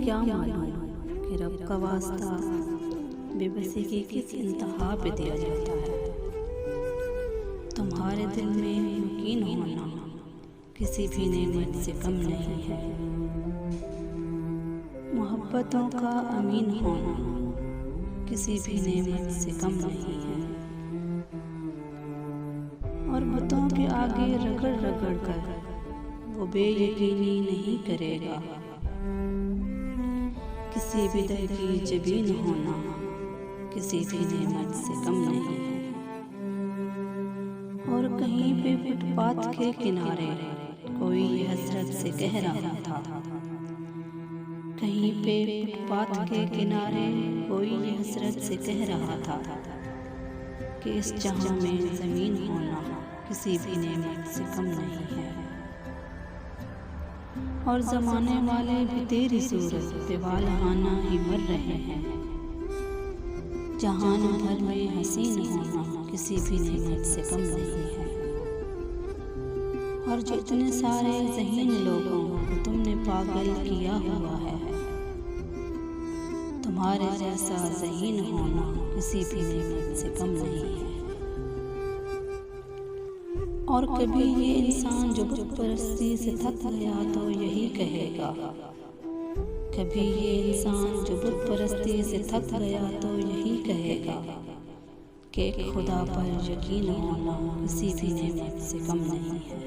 क्या मालूम कि रब का वास्ता बेबसी की किस इंतहा पे दिया जाता है। तुम्हारे दिल में यकीन होना किसी भी नेमत से कम नहीं है। मोहब्बतों का अमीन होना किसी भी नेमत से कम नहीं है। और बुतों के आगे रगड़ रगड़ कर वो बेयकीनी नहीं करेगा। किसी भी दर की जबीन होना किसी भी नेमत से कम नहीं है। और कहीं पे फुटपाथ के किनारे कोई ये हसरत से कह रहा था। कहीं पे फुटपाथ के किनारे कोई ये हसरत से कह रहा था कि इस जहां में ज़मीन होना किसी भी नेमत से कम नहीं है। और ज़माने वाले भी तेरी सूरत पे वालहाना ही मर रहे हैं। जहान भर में हसीन होना किसी भी नेमत से कम नहीं है। और जो इतने सारे ज़हीन लोगों को तुमने पागल किया हुआ है, तुम्हारे जैसा ज़हीन होना किसी भी नेमत से कम नहीं है। और कभी ये इंसान जो बुत परस्ती से थक गया तो यही कहेगा। कभी ये इंसान जो बुत परस्ती से थक गया तो यही कहेगा कि खुदा पर यकीन होना किसी भी नेमत से कम नहीं है।